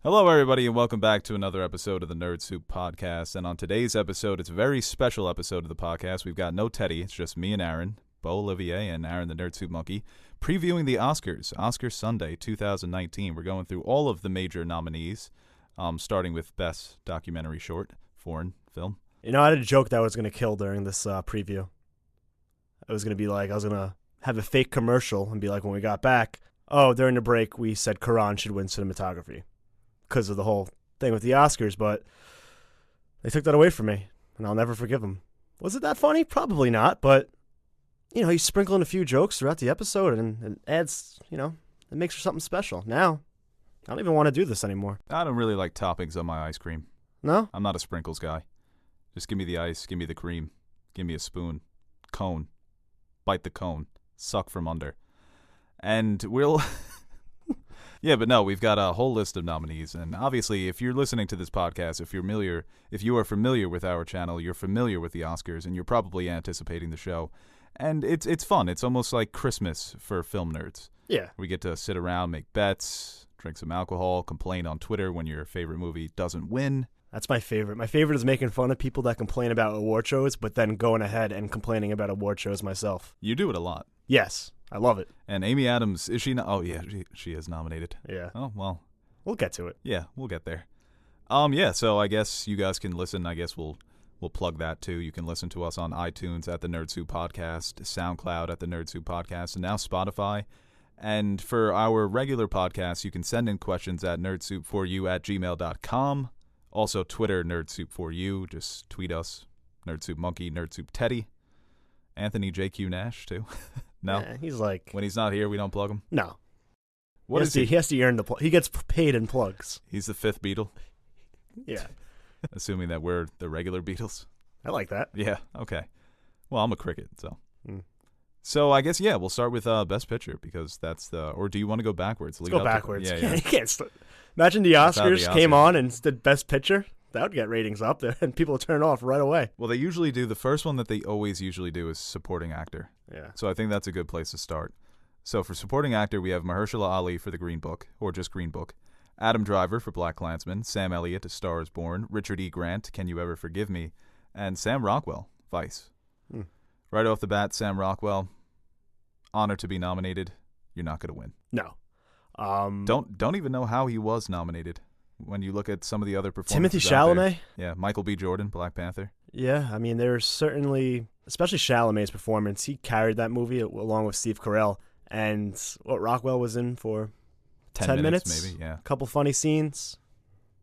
Hello, everybody, and welcome back to another episode of the Nerd Soup Podcast. And on today's episode, it's a very special episode of the podcast. We've got no Teddy. It's just me and Aaron, Bo Olivier, and Aaron the Nerd Soup Monkey, previewing the Oscar Sunday 2019. We're going through all of the major nominees, starting with Best Documentary Short, Foreign Film. You know, I had a joke that I was going to kill during this preview. I was going to be like, I was going to have a fake commercial and be like, when we got back, during the break, we said Quran should win cinematography because of the whole thing with the Oscars, but they took that away from me, and I'll never forgive them. Was it that funny? Probably not, but, you know, you sprinkle in a few jokes throughout the episode, and it adds, you know, it makes for something special. Now, I don't even want to do this anymore. I don't really like toppings on my ice cream. No? I'm not a sprinkles guy. Just give me the ice, give me the cream, give me a spoon, cone, bite the cone, suck from under. And we'll... Yeah, but no, we've got a whole list of nominees, and obviously, if you're listening to this podcast, if you are familiar with our channel, you're familiar with the Oscars, and you're probably anticipating the show. And it's fun. It's almost like Christmas for film nerds. Yeah. We get to sit around, make bets, drink some alcohol, complain on Twitter when your favorite movie doesn't win. That's my favorite. My favorite is making fun of people that complain about award shows, but then going ahead and complaining about award shows myself. You do it a lot. Yes, I love it. And Amy Adams, is she? Oh, yeah, she is nominated. Yeah. Oh, well. We'll get to it. Yeah, we'll get there. Yeah, so I guess you guys can listen. I guess we'll plug that too. You can listen to us on iTunes at the Nerd Soup Podcast, SoundCloud at the Nerd Soup Podcast, and now Spotify. And for our regular podcasts, you can send in questions at nerdsoupforyou@gmail.com. Also, Twitter, NerdSoup4You. Just tweet us, Nerd Soup Monkey, Nerd Soup Teddy. Anthony JQ Nash, too. No? Yeah, he's like... When he's not here, we don't plug him? No. What is he? He has to earn the plug. He gets paid in plugs. He's the fifth Beatle? Yeah. Assuming that we're the regular Beatles? I like that. Yeah, okay. Well, I'm a cricket, so... Mm. So I guess, yeah, we'll start with Best Picture, because that's the... Or do you want to go backwards? Let's go backwards. Yeah. You can't imagine the Oscars came on and did Best Picture. That would get ratings up there, and people would turn off right away. Well, they usually do. The first one that they always usually do is Supporting Actor. Yeah. So I think that's a good place to start. So for Supporting Actor, we have Mahershala Ali for The Green Book, or just Green Book. Adam Driver for Black Klansman. Sam Elliott, A Star Is Born. Richard E. Grant, Can You Ever Forgive Me? And Sam Rockwell, Vice. Right off the bat, Sam Rockwell, honored to be nominated. You're not going to win. No. Don't even know how he was nominated. When you look at some of the other performances. Timothy Chalamet? Yeah, Michael B. Jordan, Black Panther. Yeah, I mean, there's certainly, especially Chalamet's performance, he carried that movie along with Steve Carell. And what Rockwell was in for 10 minutes? Maybe, yeah. A couple funny scenes.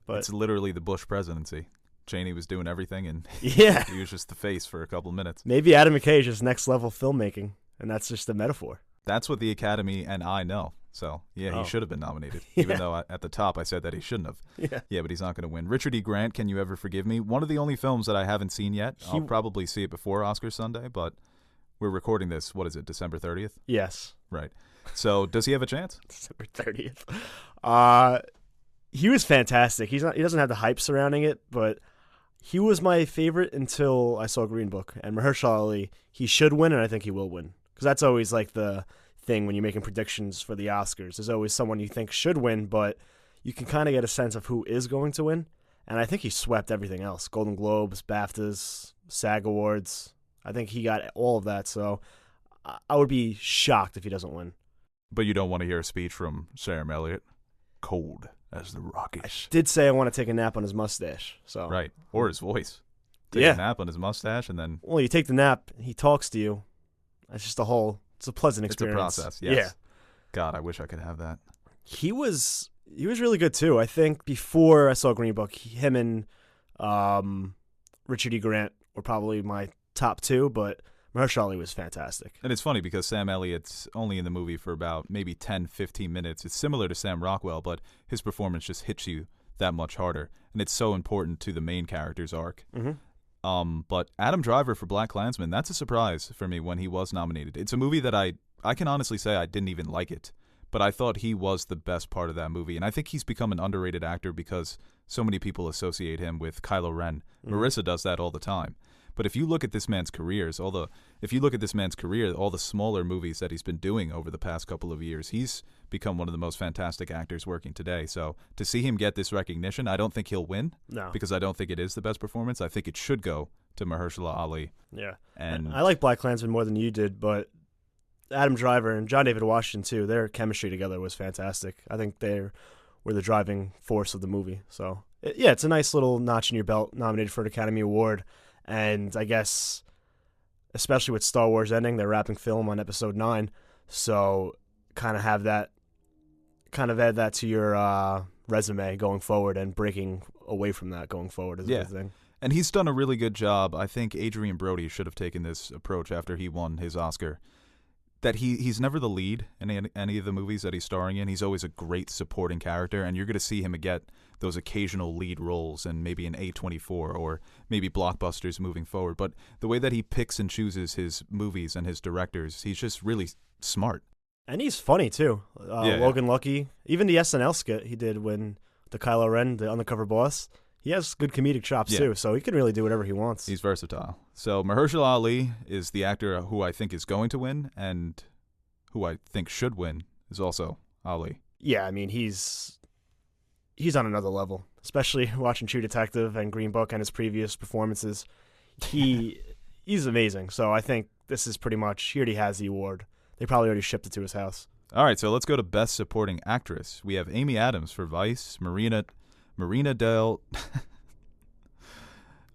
But it's literally the Bush presidency. Cheney was doing everything, and yeah, he was just the face for a couple minutes. Maybe Adam McKay is just next level filmmaking, and that's just a metaphor. That's what the Academy and I know. So, yeah, he should have been nominated, even though at the top I said that he shouldn't have. Yeah, but he's not going to win. Richard E. Grant, Can You Ever Forgive Me? One of the only films that I haven't seen yet. I'll probably see it before Oscar Sunday, but we're recording this, what is it, December 30th? Yes. Right. So, does he have a chance? December 30th. He was fantastic. He doesn't have the hype surrounding it, but he was my favorite until I saw Green Book. And Mahershala Ali, he should win, and I think he will win. Because that's always like the thing when you're making predictions for the Oscars. There's always someone you think should win, but you can kind of get a sense of who is going to win. And I think he swept everything else. Golden Globes, BAFTAs, SAG Awards. I think he got all of that. So I would be shocked if he doesn't win. But you don't want to hear a speech from Sam Elliott? Cold as the Rockies. I did say I want to take a nap on his mustache. So right. Or his voice. Take a nap on his mustache and then... Well, you take the nap, he talks to you. It's just it's a pleasant experience. It's a process, yes. Yeah. God, I wish I could have that. He was really good, too. I think before I saw Green Book, him and Richard E. Grant were probably my top two, but Mahershala Ali was fantastic. And it's funny because Sam Elliott's only in the movie for about maybe 10, 15 minutes. It's similar to Sam Rockwell, but his performance just hits you that much harder. And it's so important to the main character's arc. Mm-hmm. But Adam Driver for Black Klansman, that's a surprise for me when he was nominated. It's a movie that I can honestly say I didn't even like it, but I thought he was the best part of that movie. And I think he's become an underrated actor because so many people associate him with Kylo Ren. Marissa does that all the time. But if you look at this man's careers, all the smaller movies that he's been doing over the past couple of years, he's become one of the most fantastic actors working today. So to see him get this recognition, I don't think he'll win. No. Because I don't think it is the best performance. I think it should go to Mahershala Ali. Yeah. And I like BlacKkKlansman more than you did, but Adam Driver and John David Washington, too, their chemistry together was fantastic. I think they were the driving force of the movie. So, yeah, it's a nice little notch in your belt, nominated for an Academy Award. And I guess, especially with Star Wars ending, they're wrapping film on Episode 9. So, kind of add that to your resume going forward, and breaking away from that going forward is a good thing. And he's done a really good job. I think Adrian Brody should have taken this approach after he won his Oscar. That he's never the lead in any of the movies that he's starring in. He's always a great supporting character, and you're going to see him get those occasional lead roles in maybe an A24 or maybe blockbusters moving forward. But the way that he picks and chooses his movies and his directors, he's just really smart. And he's funny, too. Logan Lucky, even the SNL skit he did when the Kylo Ren, the undercover boss, he has good comedic chops, too, so he can really do whatever he wants. He's versatile. So Mahershala Ali is the actor who I think is going to win, and who I think should win is also Ali. Yeah, I mean, he's on another level, especially watching True Detective and Green Book and his previous performances. He's amazing, so I think this is pretty much, he already has the award. They probably already shipped it to his house. All right, so let's go to Best Supporting Actress. We have Amy Adams for Vice, Marina de Tavira.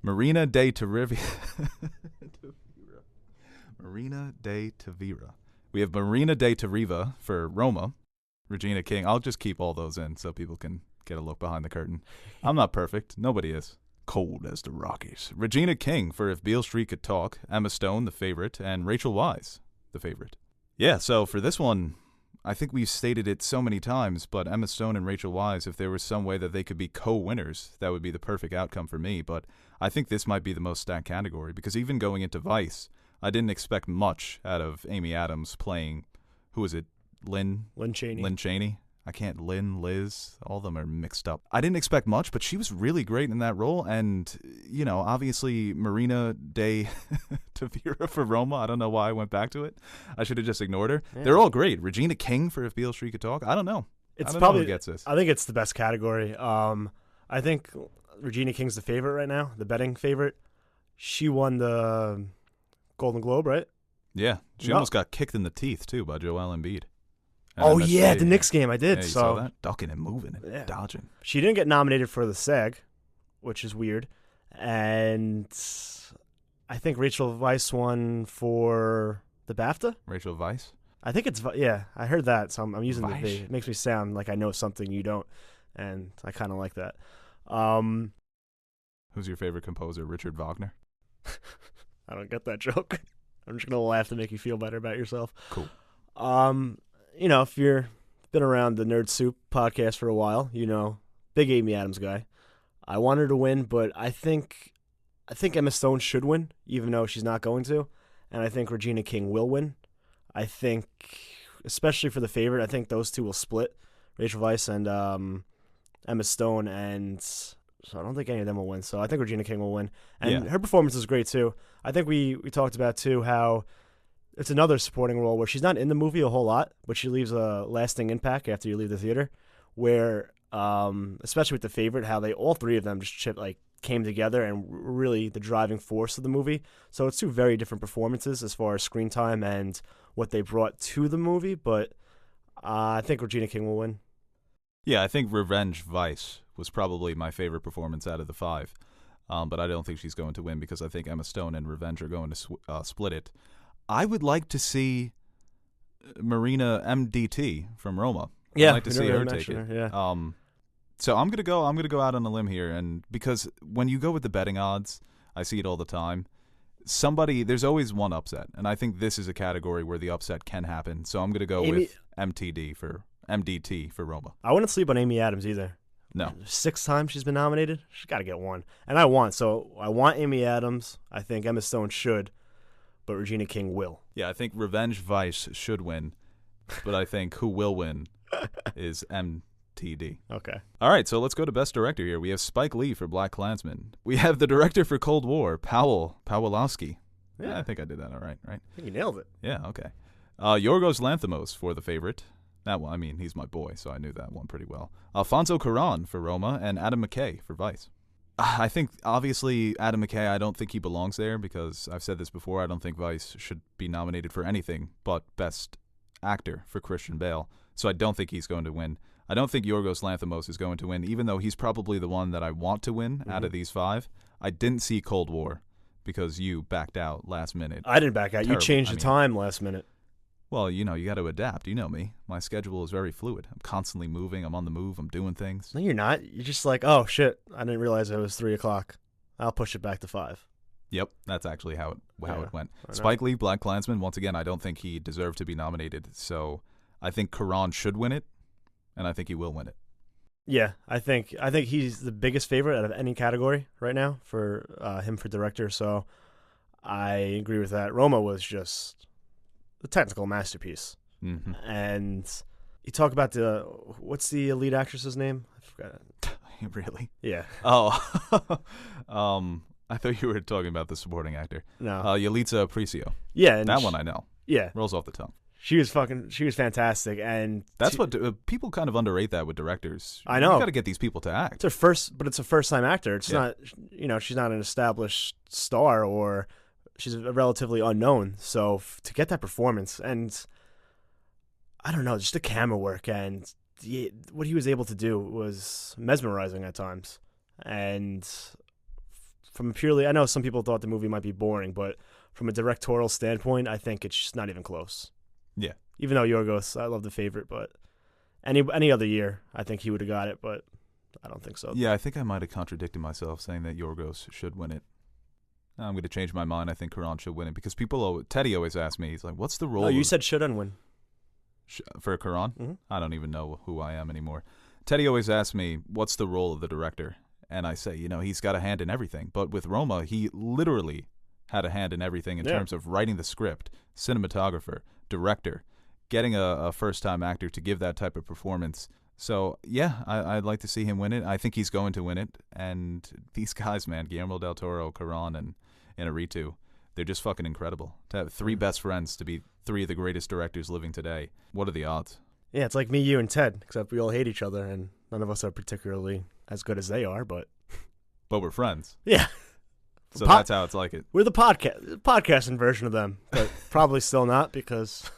Marina de Tavira. We have Marina de Tavira for Roma. Regina King. I'll just keep all those in so people can get a look behind the curtain. I'm not perfect. Nobody is. Cold as the Rockies. Regina King for If Beale Street Could Talk. Emma Stone, the favorite, and Rachel Weisz, the favorite. Yeah, so for this one, I think we've stated it so many times, but Emma Stone and Rachel Weisz, if there was some way that they could be co-winners, that would be the perfect outcome for me. But I think this might be the most stacked category, because even going into Vice, I didn't expect much out of Amy Adams playing, who is it, Lynn Cheney. Lynn Cheney. Liz, all of them are mixed up. I didn't expect much, but she was really great in that role. And, you know, obviously Marina de Tavira for Roma. I don't know why I went back to it. I should have just ignored her. Yeah. They're all great. Regina King for If Beale Street Could Talk. I don't know. I don't know who gets this. I think it's the best category. I think Regina King's the favorite right now, the betting favorite. She won the Golden Globe, right? Yeah. She almost got kicked in the teeth, too, by Joel Embiid. The Knicks game, I did. Yeah, you so saw that? Ducking and moving and dodging. She didn't get nominated for the SAG, which is weird. And I think Rachel Weisz won for the BAFTA. Rachel Weisz? I think it's, I heard that, so I'm using Weisz? the V. It makes me sound like I know something you don't, and I kind of like that. Who's your favorite composer? Richard Wagner? I don't get that joke. I'm just going to laugh to make you feel better about yourself. Cool. You know, if you've been around the Nerd Soup podcast for a while, you know, big Amy Adams guy. I want her to win, but I think Emma Stone should win, even though she's not going to. And I think Regina King will win. I think, especially for the favorite, I think those two will split, Rachel Weisz and Emma Stone, and so I don't think any of them will win. So I think Regina King will win. And her performance is great, too. I think we talked about, too, how it's another supporting role where she's not in the movie a whole lot, but she leaves a lasting impact after you leave the theater, where, especially with the favorite, how all three of them just came together and really the driving force of the movie. So it's two very different performances as far as screen time and what they brought to the movie, but I think Regina King will win. Yeah, I think Revenge Vice was probably my favorite performance out of the five, but I don't think she's going to win because I think Emma Stone and Revenge are going to split it. I would like to see Marina MDT from Roma. Yeah, I'd like to see her take it. Yeah. So I'm gonna go out on a limb here, and because when you go with the betting odds, I see it all the time. There's always one upset, and I think this is a category where the upset can happen. So I'm gonna go with MDT for Roma. I wouldn't sleep on Amy Adams either. No. 6 times she's been nominated. She's got to get one, and I want Amy Adams. I think Emma Stone should. But Regina King will. Yeah, I think Revenge Vice should win, but I think who will win is TD. Okay. All right, so let's go to Best Director here. We have Spike Lee for Black Klansman. We have the director for Cold War, Pawlowski. Yeah. I think I did that all right, right? I think you nailed it. Yeah, okay. Yorgos Lanthimos for The Favorite. That one, I mean, he's my boy, so I knew that one pretty well. Alfonso Cuarón for Roma, and Adam McKay for Vice. I think, obviously, Adam McKay, I don't think he belongs there because I've said this before, I don't think Vice should be nominated for anything but Best Actor for Christian Bale, so I don't think he's going to win. I don't think Yorgos Lanthimos is going to win, even though he's probably the one that I want to win out of these five. I didn't see Cold War because you backed out last minute. I didn't back out. Terrible. You changed the time last minute. Well, you know, you got to adapt. You know me. My schedule is very fluid. I'm constantly moving. I'm on the move. I'm doing things. No, you're not. You're just like, oh, shit. I didn't realize it was 3 o'clock. I'll push it back to 5. Yep, that's actually how it went. I know. Spike Lee, Black Klansman, once again, I don't think he deserved to be nominated. So I think Cuarón should win it, and I think he will win it. Yeah, I think he's the biggest favorite out of any category right now for him for director. So I agree with that. Roma was just a technical masterpiece. Mm-hmm. And you talk about what's the lead actress's name? I forgot. Really? Yeah. Oh, I thought you were talking about the supporting actor. No. Yalitza Aparicio. Yeah. And That one I know. Yeah. Rolls off the tongue. She was fantastic. And That's what people kind of underrate that with directors. I know. You got to get these people to act. it's a first-time actor. It's not, she's not an established star or she's relatively unknown. So to get that performance and I don't know, just the camera work and what he was able to do was mesmerizing at times. And from purely, I know some people thought the movie might be boring, but from a directorial standpoint, I think it's just not even close. Yeah. Even though Yorgos, I love The Favorite, but any other year, I think he would have got it, but I don't think so. Yeah, I think I might have contradicted myself saying that Yorgos should win it. I'm going to change my mind. I think Cuarón should win it because Teddy always asks me, he's like, what's the role? Oh, you said shouldn't win. For Cuarón? Mm-hmm. I don't even know who I am anymore. Teddy always asks me, what's the role of the director? And I say, he's got a hand in everything. But with Roma, he literally had a hand in everything in terms of writing the script, cinematographer, director, getting a first-time actor to give that type of performance. So, yeah, I'd like to see him win it. I think he's going to win it. And these guys, man, Guillermo del Toro, Cuarón, and Inarritu, they're just fucking incredible. To have three best friends to be three of the greatest directors living today, what are the odds? Yeah, it's like me, you, and Ted, except we all hate each other, and none of us are particularly as good as they are, but we're friends. Yeah. So that's how it's like it. We're the podcasting version of them, but probably still not because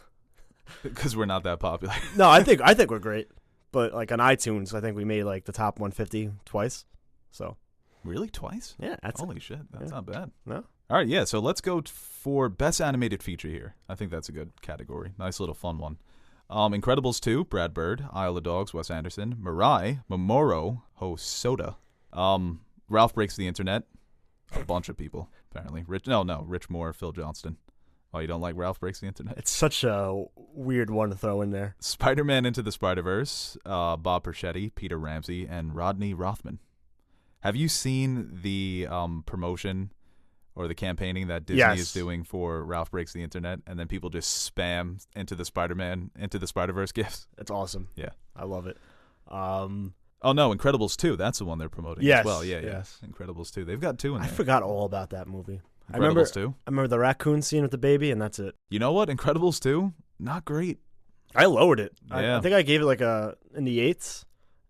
we're not that popular. No, I think we're great. But like on iTunes, I think we made like the top 150 twice. So really, twice? Yeah, holy shit, that's not bad. No. All right, yeah. So let's go for best animated feature here. I think that's a good category. Nice little fun one. Incredibles 2, Brad Bird. Isle of Dogs, Wes Anderson. Mirai, Mamoru Hosoda. Ralph Breaks the Internet. A bunch of people apparently. Rich Moore, Phil Johnston. Oh, you don't like Ralph Breaks the Internet? It's such a weird one to throw in there. Spider-Man Into the Spider-Verse, Bob Perchetti, Peter Ramsey, and Rodney Rothman. Have you seen the promotion or the campaigning that Disney is doing for Ralph Breaks the Internet, and then people just spam Into the Spider-Man, Into the Spider-Verse gifts? It's awesome. Yeah. I love it. Oh, no, Incredibles 2. That's the one they're promoting as well. Yeah, yes. Incredibles 2. They've got 2 in there. I forgot all about that movie. Incredibles 2? I remember the raccoon scene with the baby, and that's it. You know what? Incredibles 2, not great. I lowered it. Yeah. I think I gave it like in the 8s,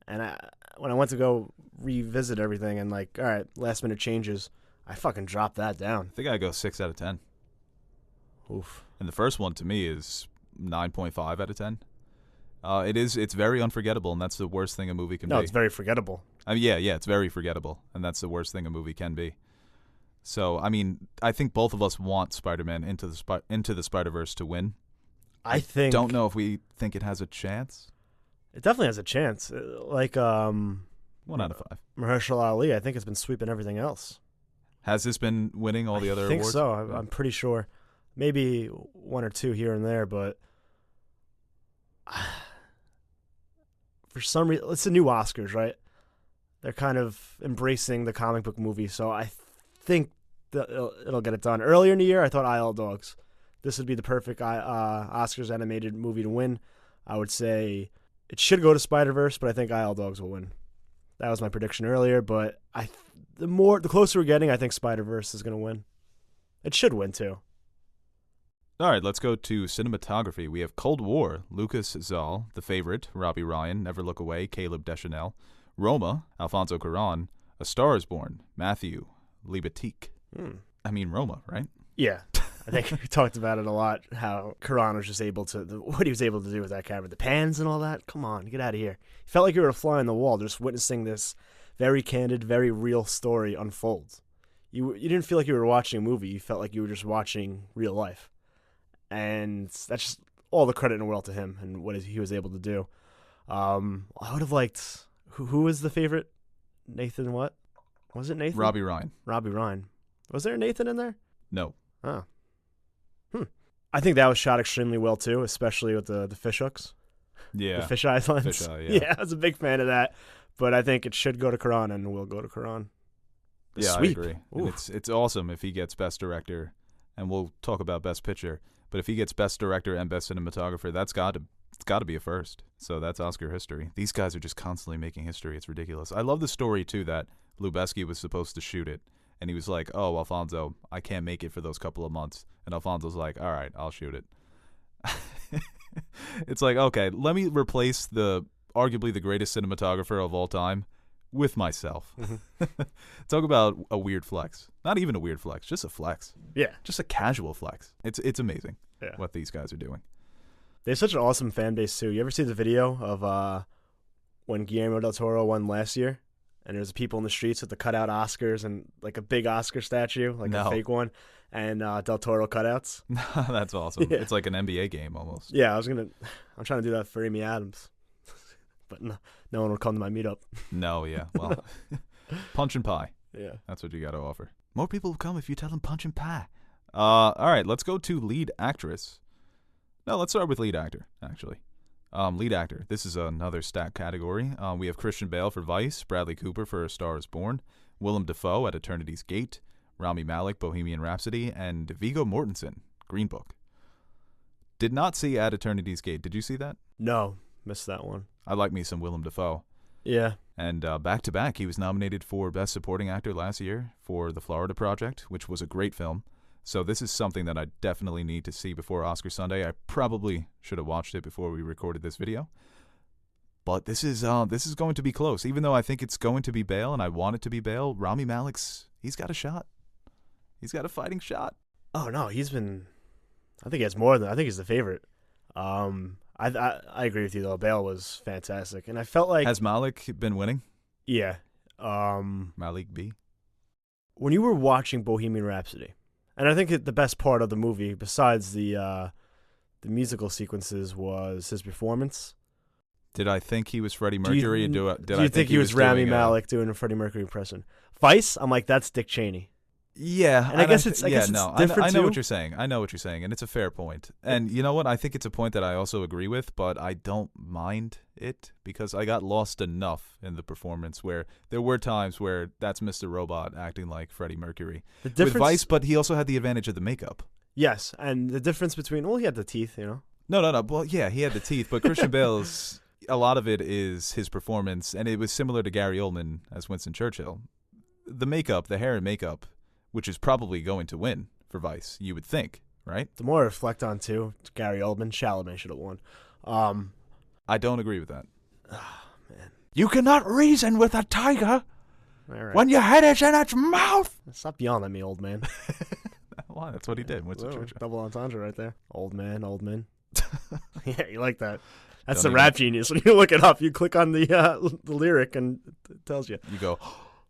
and when I went to go revisit everything and like, all right, last minute changes, I fucking dropped that down. I think I go 6 out of 10. Oof. And the first one to me is 9.5 out of 10. It's very unforgettable, and that's the worst thing a movie can be. No, it's very forgettable. I mean, yeah, it's very forgettable, and that's the worst thing a movie can be. So, I mean, I think both of us want Spider-Man Into the Spider-Verse to win. I don't know if we think it has a chance. It definitely has a chance. Like 1 out of 5. Mahershala Ali, I think has been sweeping everything else. Has this been winning all the other awards? I think so. I'm pretty sure. Maybe 1 or 2 here and there, but for some reason, it's the new Oscars, right? They're kind of embracing the comic book movie, so I think that it'll get it done. Earlier in the year, I thought Isle of Dogs. This would be the perfect Oscars animated movie to win. I would say It should go to Spider-Verse, but I think Isle Dogs will win. That was my prediction earlier, but the closer we're getting, I think Spider-Verse is going to win. It should win, too. All right, let's go to cinematography. We have Cold War, Lucas Zal, The Favorite, Robbie Ryan, Never Look Away, Caleb Deschanel, Roma, Alfonso Cuarón, A Star is Born, Matthew Libatique. I mean Roma, right? Yeah. I think we talked about it a lot, how Cuarón was just able to, what he was able to do with that camera, the pans and all that. Come on, get out of here. You felt like you were a fly on the wall just witnessing this very candid, very real story unfold. You didn't feel like you were watching a movie. You felt like you were just watching real life. And that's just all the credit in the world to him and what he was able to do. I would have liked, who was the favorite? Nathan what? Was it Nathan? Robbie Ryan. Robbie Ryan. Was there a Nathan in there? No. Oh. I think that was shot extremely well, too, especially with the fish hooks. Yeah. The fisheye lens. Fisheye, yeah. I was a big fan of that. But I think it should go to Cuarón, and will go to Cuarón. Yeah, Sweep. I agree. And it's awesome if he gets Best Director, and we'll talk about Best Picture. But if he gets Best Director and Best Cinematographer, it's got to be a first. So that's Oscar history. These guys are just constantly making history. It's ridiculous. I love the story, too, that Lubeski was supposed to shoot it. And he was like, oh, Alfonso, I can't make it for those couple of months. And Alfonso's like, all right, I'll shoot it. It's like, okay, let me replace arguably the greatest cinematographer of all time with myself. Talk about a weird flex. Not even a weird flex, just a flex. Yeah. Just a casual flex. It's amazing what these guys are doing. They have such an awesome fan base, too. You ever see the video of when Guillermo del Toro won last year? And there's people in the streets with the cutout Oscars and like a big Oscar statue, like a fake one, and Del Toro cutouts. That's awesome. Yeah. It's like an NBA game almost. Yeah, I'm trying to do that for Amy Adams. But no one will come to my meetup. No, yeah. Well, punch and pie. Yeah. That's what you got to offer. More people will come if you tell them punch and pie. All right, let's go to lead actress. No, let's start with lead actor, actually. Lead actor. This is another stacked category. We have Christian Bale for Vice, Bradley Cooper for A Star is Born, Willem Dafoe at Eternity's Gate, Rami Malek, Bohemian Rhapsody, and Viggo Mortensen, Green Book. Did not see At Eternity's Gate. Did you see that? No, missed that one. I like me some Willem Dafoe. Yeah. And back-to-back, he was nominated for Best Supporting Actor last year for The Florida Project, which was a great film. So this is something that I definitely need to see before Oscar Sunday. I probably should have watched it before we recorded this video. But this is going to be close. Even though I think it's going to be Bale and I want it to be Bale, Rami Malek's, he's got a shot. He's got a fighting shot. Oh, no, I think he has more than, I think he's the favorite. I agree with you, though. Bale was fantastic. And I felt like... Has Malek been winning? Yeah. Malik B? When you were watching Bohemian Rhapsody... And I think the best part of the movie, besides the musical sequences, was his performance. Did I think he was Freddie Mercury? Do you think he was Rami Malek doing a Freddie Mercury impression? Vice, I'm like, that's Dick Cheney. Yeah, and I guess it's different. I know what you're saying. I know what you're saying, and it's a fair point. And you know what? I think it's a point that I also agree with, but I don't mind it because I got lost enough in the performance where there were times where that's Mr. Robot acting like Freddie Mercury with Vice, but he also had the advantage of the makeup. Yes, and the difference between he had the teeth, you know. No. Well, yeah, he had the teeth, but Christian Bale's a lot of it is his performance, and it was similar to Gary Oldman as Winston Churchill. The makeup, the hair and makeup, which is probably going to win for Vice, you would think, right? The more I reflect on, too, Gary Oldman, Chalamet should have won. I don't agree with that. Oh, man. You cannot reason with a tiger when your head is in its mouth. Stop yelling at me, old man. Well, that's what he did. Winston Churchill. Double entendre right there. Old man. Yeah, you like that. That's the Rap Genius. When you look it up, you click on the lyric and it tells you. You go,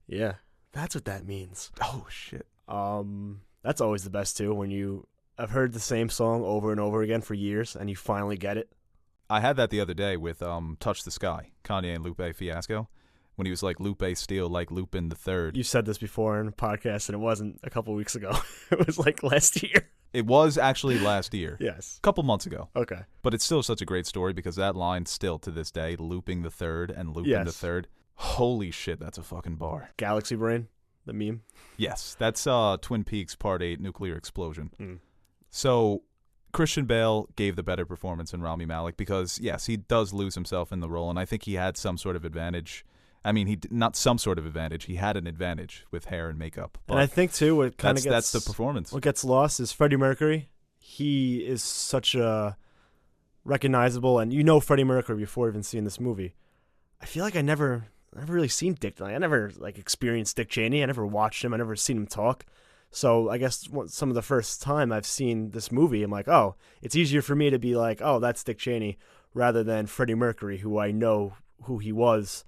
yeah, that's what that means. Oh, shit. That's always the best, too, I've heard the same song over and over again for years, and you finally get it. I had that the other day with Touch the Sky, Kanye and Lupe Fiasco, when he was like, Lupe steal like Lupin the Third. You said this before in a podcast, and it wasn't a couple weeks ago. It was like last year. It was actually last year. Yes. A couple months ago. Okay. But it's still such a great story because that line still to this day, Looping the Third and Lupin the Third. Holy shit, that's a fucking bar. Galaxy Brain, the meme. Yes, that's Twin Peaks Part 8 Nuclear Explosion. Mm. So Christian Bale gave the better performance than Rami Malek because, yes, he does lose himself in the role, and I think he had some sort of advantage. I mean, not some sort of advantage. He had an advantage with hair and makeup. And I think, too, what kind of that's the performance. What gets lost is Freddie Mercury. He is such a recognizable, and you know Freddie Mercury before even seeing this movie. I feel like I never really seen Dick. I never experienced Dick Cheney. I never watched him. I never seen him talk. So I guess some of the first time I've seen this movie, I'm like, oh, it's easier for me to be like, oh, that's Dick Cheney, rather than Freddie Mercury, who I know who he was,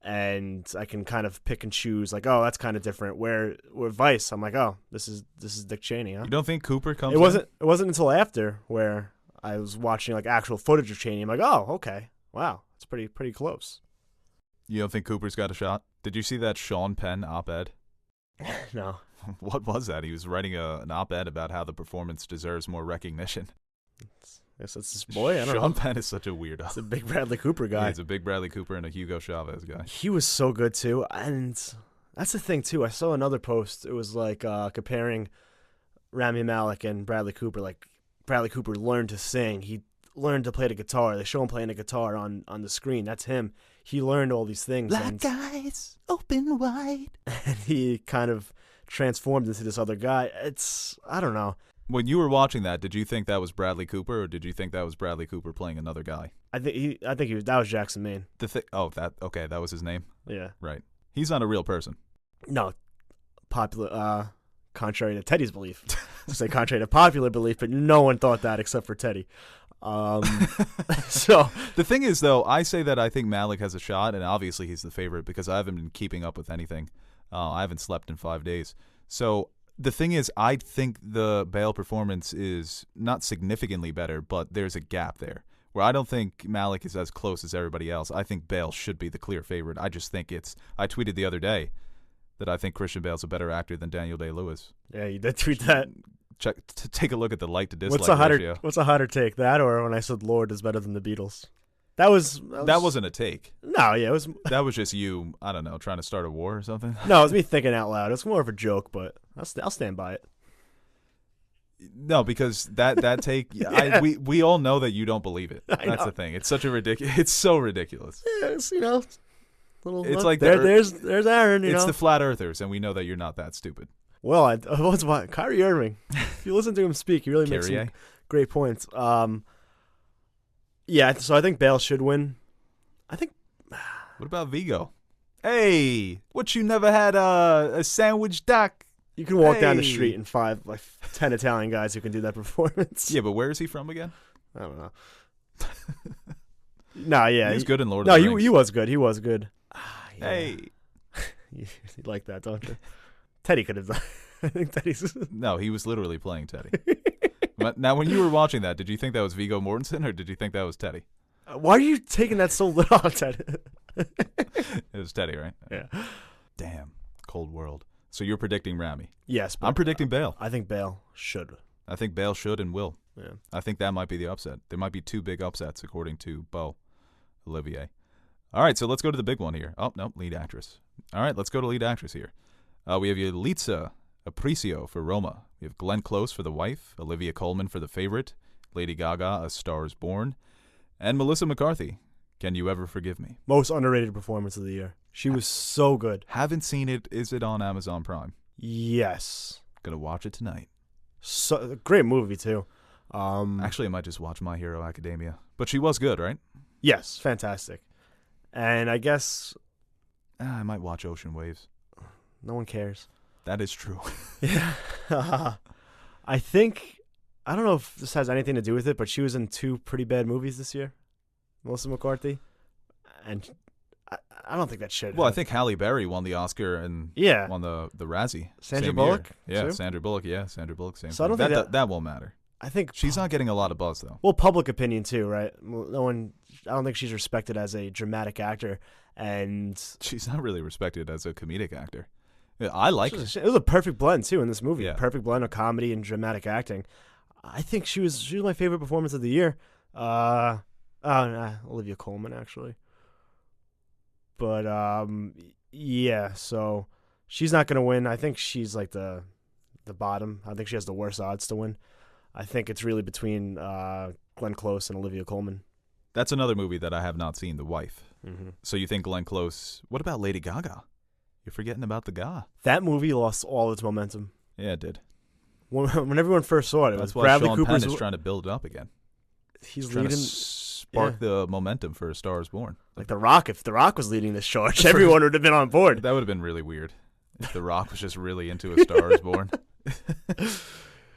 and I can kind of pick and choose. Like, oh, that's kind of different. Where Vice, I'm like, oh, this is Dick Cheney. Huh? You don't think Cooper comes? It wasn't until after where I was watching actual footage of Cheney. I'm like, oh, okay, wow, it's pretty close. You don't think Cooper's got a shot? Did you see that Sean Penn op-ed? No. What was that? He was writing an op-ed about how the performance deserves more recognition. I guess that's his boy. I don't know. Sean Penn is such a weirder. He's a big Bradley Cooper guy. Yeah, he's a big Bradley Cooper and a Hugo Chavez guy. He was so good, too. And that's the thing, too. I saw another post. It was comparing Rami Malek and Bradley Cooper. Like, Bradley Cooper learned to sing. He learned to play the guitar. They show him playing the guitar on the screen. That's him. He learned all these things. Black eyes, open wide. And he kind of transformed into this other guy. I don't know. When you were watching that, did you think that was Bradley Cooper, or did you think that was Bradley Cooper playing another guy? I think that was Jackson Maine. That was his name? Yeah. Right. He's not a real person. No. Popular, contrary to Teddy's belief. I say contrary to popular belief, but no one thought that except for Teddy. So the thing is, though, I say that I think Malik has a shot, and obviously he's the favorite because I haven't been keeping up with anything. I haven't slept in 5 days. So the thing is, I think the Bale performance is not significantly better, but there's a gap there where I don't think Malik is as close as everybody else. I think Bale should be the clear favorite. I just think I tweeted the other day that I think Christian Bale's a better actor than Daniel Day-Lewis. Yeah, you did tweet that. Take a look at the like to dislike ratio. What's a hotter take, that or when I said Lord is better than the Beatles? That wasn't a take. No, yeah, it was. That was just you. I don't know, trying to start a war or something. No, it was me thinking out loud. It's more of a joke, but I'll stand by it. No, because that take, Yeah. we all know that you don't believe it. I That's know. the thing. It's such a ridiculous. It's so ridiculous. Yeah, it's, little. It's look, like there's Aaron. It's the flat earthers, and we know that you're not that stupid. Well, I was Kyrie Irving. If you listen to him speak, he really makes some great points. Yeah, so I think Bale should win. I think. What about Vigo? Hey, what, you never had a sandwich, Doc? You can walk down the street and 10 Italian guys who can do that performance. Yeah, but where is he from again? I don't know. No, yeah, he was good in Lord of the Rings. No, he was good. He was good. Yeah. Hey, you like that, don't you? Teddy could have done. I think Teddy's. No, he was literally playing Teddy. Now, when you were watching that, did you think that was Viggo Mortensen or did you think that was Teddy? Why are you taking that so little, Teddy? It was Teddy, right? Yeah. Damn, cold world. So you're predicting Rami? Yes, but I'm predicting Bale. I think Bale should. I think Bale should and will. Yeah. I think that might be the upset. There might be two big upsets, according to Olivier. All right, so let's go to the big one here. Oh, no, lead actress. All right, let's go to lead actress here. We have Yalitza Aparicio for Roma. We have Glenn Close for The Wife, Olivia Colman for The Favorite, Lady Gaga, A Star is Born, and Melissa McCarthy, Can You Ever Forgive Me? Most underrated performance of the year. She was so good. Haven't seen it. Is it on Amazon Prime? Yes. Gonna watch it tonight. So great movie too. Actually, I might just watch My Hero Academia. But she was good, right? Yes, fantastic. And I guess I might watch Ocean Waves. No one cares. That is true. Yeah. I don't know if this has anything to do with it, but she was in 2 pretty bad movies this year, Melissa McCarthy. And I don't think that should. Well, I think Halle Berry won the Oscar and won the Razzie. Sandra Bullock? Year. Yeah, too? Sandra Bullock. Yeah, Sandra Bullock. Same So thing. I don't think that won't matter. I think she's not getting a lot of buzz, though. Well, public opinion, too, right? I don't think she's respected as a dramatic actor. And she's not really respected as a comedic actor. I like it. It was a perfect blend, too, in this movie. Yeah. Perfect blend of comedy and dramatic acting. I think she was my favorite performance of the year. Olivia Colman, actually. But, yeah, so she's not going to win. I think she's like the bottom. I think she has the worst odds to win. I think it's really between Glenn Close and Olivia Colman. That's another movie that I have not seen, The Wife. Mm-hmm. So you think Glenn Close? What about Lady Gaga? You're forgetting about the Gaga. That movie lost all its momentum. Yeah, it did. When everyone first saw it, That's was why Bradley Sean Cooper's. Penn is trying to build it up again. He's trying leading. to spark the momentum for A Star Is Born. Like The Rock. If The Rock was leading this charge, everyone would have been on board. That would have been really weird if The Rock was just really into A Star Is Born.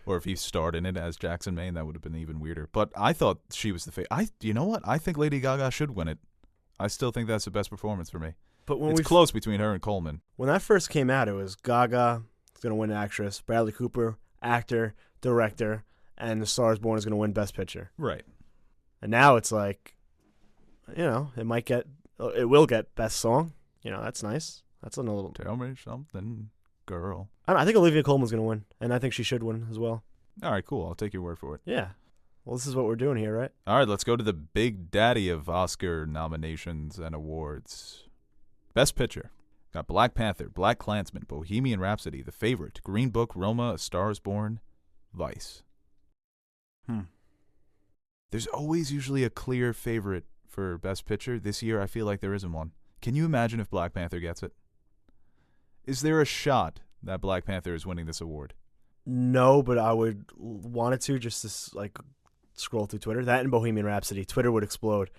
Or if he starred in it as Jackson Maine, that would have been even weirder. But I thought she was the favorite. You know what? I think Lady Gaga should win it. I still think that's the best performance for me. But when it's close between her and Coleman. When that first came out, it was Gaga is going to win actress, Bradley Cooper, actor, director, and The Star Is Born is going to win Best Picture. Right. And now it's like, it will get Best Song. That's nice. That's a little. Tell me something, girl. I think Olivia Colman's going to win, and I think she should win as well. All right, cool. I'll take your word for it. Yeah. Well, this is what we're doing here, right? All right, let's go to the big daddy of Oscar nominations and awards. Best Picture. Got Black Panther, Black Klansman, Bohemian Rhapsody, The Favorite, Green Book, Roma, A Star Is Born, Vice. There's always usually a clear favorite for Best Picture. This year, I feel like there isn't one. Can you imagine if Black Panther gets it? Is there a shot that Black Panther is winning this award? No, but I would want it to just to scroll through Twitter. That and Bohemian Rhapsody. Twitter would explode.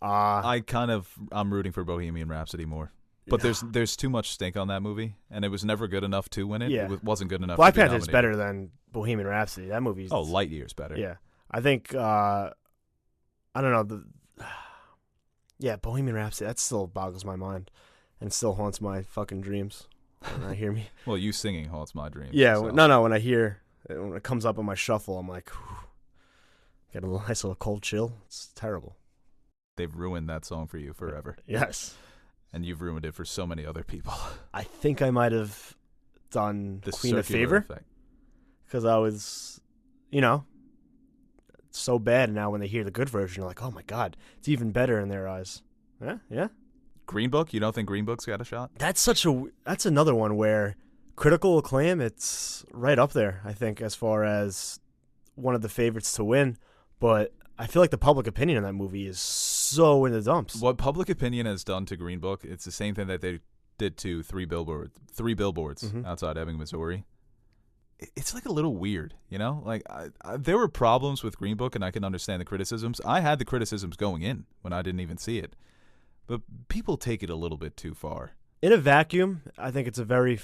I'm rooting for Bohemian Rhapsody more. But there's too much stink on that movie, and it was never good enough to win it. Yeah. It wasn't good enough Black to be Panther is nominated. better than Bohemian Rhapsody. That movie's light years better. Yeah, I think I don't know Bohemian Rhapsody. That still boggles my mind, and still haunts my fucking dreams when I hear me. Well, you singing haunts my dreams. Yeah, so. no. When it comes up on my shuffle, I'm like, whew, get a nice little cold chill. It's terrible. They've ruined that song for you forever. Yes. And you've ruined it for so many other people. I think I might have done The Queen a circular favor effect. because I was, so bad. And now when they hear the good version, you're like, oh my God, it's even better in their eyes. Yeah. Green Book? You don't think Green Book's got a shot? That's another one where critical acclaim, it's right up there, I think, as far as one of the favorites to win. But I feel like the public opinion on that movie is so in the dumps. What public opinion has done to Green Book, it's the same thing that they did to Three Billboards outside Ebbing, Missouri. It's like a little weird, Like there were problems with Green Book, and I can understand the criticisms. I had the criticisms going in when I didn't even see it. But people take it a little bit too far. In a vacuum, I think it's a very,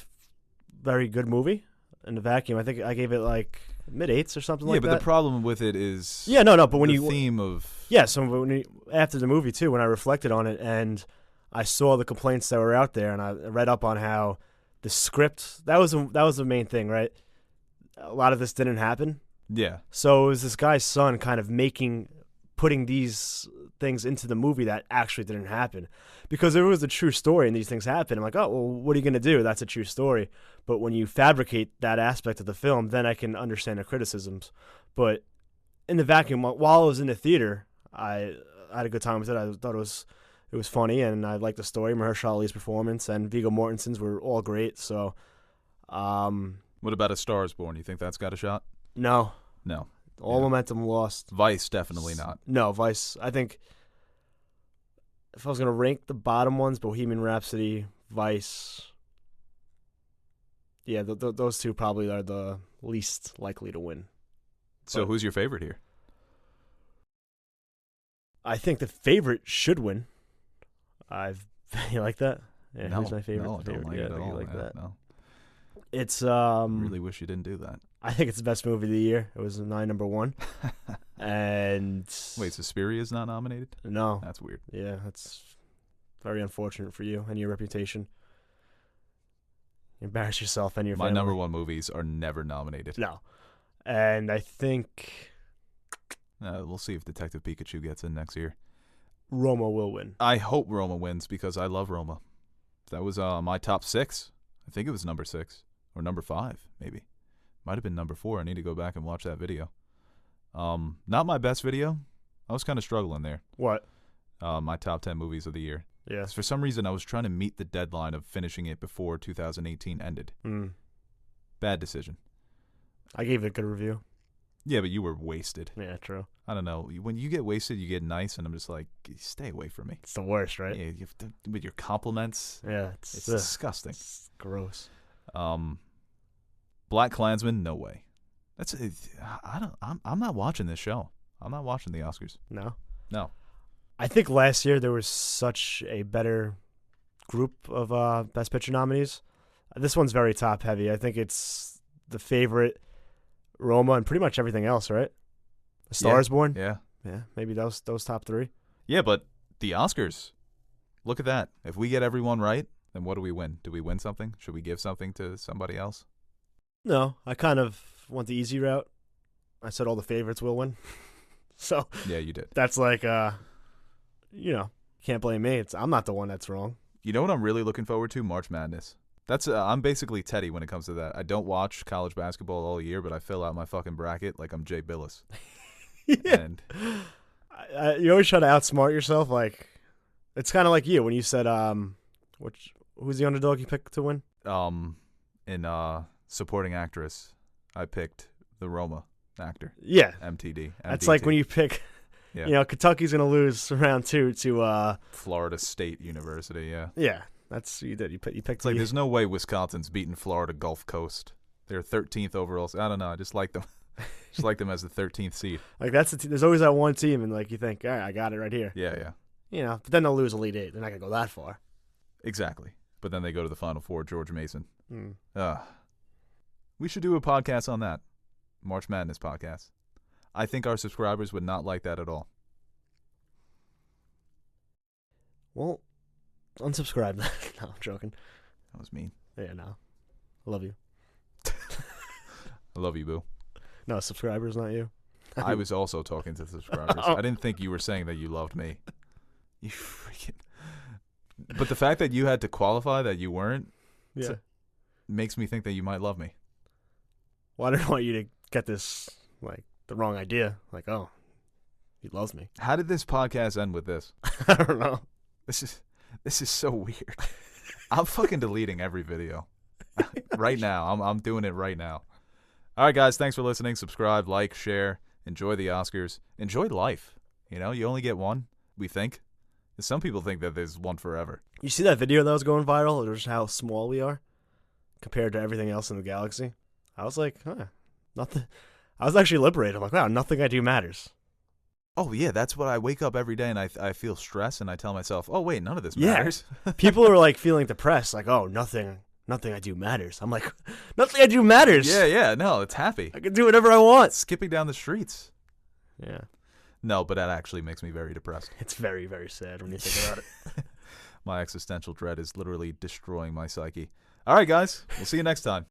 very good movie. In a vacuum, I think I gave it like mid-8s or something like that. Yeah, but the problem with it is but when the theme of... Yeah, so after the movie, too, when I reflected on it and I saw the complaints that were out there and I read up on how the script, that was the main thing, right? A lot of this didn't happen. Yeah. So it was this guy's son kind of putting these things into the movie that actually didn't happen. Because if it was a true story and these things happen, I'm like, oh, well, what are you going to do? That's a true story. But when you fabricate that aspect of the film, then I can understand the criticisms. But in the vacuum, while I was in the theater, I had a good time with it. I thought it was funny, and I liked the story. Mahershala Ali's performance and Viggo Mortensen's were all great. So, what about A Star Is Born? You think that's got a shot? No. All momentum lost. Vice, definitely not. No, Vice. I think if I was going to rank the bottom ones, Bohemian Rhapsody, Vice. Yeah, those two probably are the least likely to win. So who's your favorite here? I think the favorite should win. You like that? Yeah, no, who's my favorite? No, I don't like it at all. You like that? No. It's really wish you didn't do that. I think it's the best movie of the year. It was my number one. And wait, Suspiria's not nominated? No. That's weird. Yeah, that's very unfortunate for you and your reputation. You embarrass yourself and your family. My number one movies are never nominated. No. And I think we'll see if Detective Pikachu gets in next year. Roma will win. I hope Roma wins because I love Roma. That was my top 6. I think it was number 6 or number 5, maybe. Might have been number 4. I need to go back and watch that video. Not my best video. I was kind of struggling there. What? My top 10 movies of the year. Yeah. 'Cause for some reason, I was trying to meet the deadline of finishing it before 2018 ended. Bad decision. I gave it a good review. Yeah, but you were wasted. Yeah, true. I don't know. When you get wasted, you get nice, and I'm just like, stay away from me. It's the worst, right? Yeah, you have to, with your compliments. Yeah, It's disgusting. It's gross. Black Klansmen, no way. I'm not watching this show. I'm not watching the Oscars. No. No. I think last year there was such a better group of Best Picture nominees. This one's very top heavy. I think it's The Favorite, Roma, and pretty much everything else, right? A Star is Born. Yeah. Yeah, maybe those top three. Yeah, but the Oscars, look at that. If we get everyone right, then what do we win? Do we win something? Should we give something to somebody else? No, I kind of went the easy route. I said all the favorites will win. So Yeah, you did. that's like, can't blame me. I'm not the one that's wrong. You know what I'm really looking forward to? March Madness. That's I'm basically Teddy when it comes to that. I don't watch college basketball all year, but I fill out my fucking bracket like I'm Jay Billis. Yeah. And You always try to outsmart yourself. Like, it's kind of like you when you said, who's the underdog you picked to win? in supporting actress, I picked the Roma actor. Yeah. MTD. That's like when you pick, Yeah. Kentucky's going to lose round 2 to, Florida State University, yeah. yeah, that's you did. You picked It's like there's no way Wisconsin's beating Florida Gulf Coast. They're 13th overall. I don't know. I just like them. Just like them as the 13th seed. like there's always that one team, and like you think, all right, I got it right here. Yeah. But then they'll lose Elite Eight. They're not going to go that far. Exactly. But then they go to the Final Four, George Mason. Mm. We should do a podcast on that. March Madness podcast. I think our subscribers would not like that at all. Well, unsubscribe. No, I'm joking. That was mean. Yeah, no. I love you. I love you, boo. No, subscribers, not you. I was also talking to subscribers. I didn't think you were saying that you loved me. You freaking... But the fact that you had to qualify that you weren't makes me think that you might love me. Well, I don't want you to get this, like, the wrong idea. Like, oh, he loves me. How did this podcast end with this? I don't know. This is so weird. I'm fucking deleting every video right now. I'm doing it right now. All right, guys. Thanks for listening. Subscribe, like, share. Enjoy the Oscars. Enjoy life. You only get one, we think. Some people think that there's one forever. You see that video that was going viral? It was how small we are compared to everything else in the galaxy. I was like, nothing. I was actually liberated. I'm like, wow, nothing I do matters. Oh, yeah, that's what I wake up every day and I feel stress and I tell myself, oh, wait, none of this matters. People are like feeling depressed, like, oh, nothing I do matters. I'm like, nothing I do matters. Yeah, no, it's happy. I can do whatever I want. Skipping down the streets. Yeah. No, but that actually makes me very depressed. It's very, very sad when you think about it. My existential dread is literally destroying my psyche. All right, guys, we'll see you next time.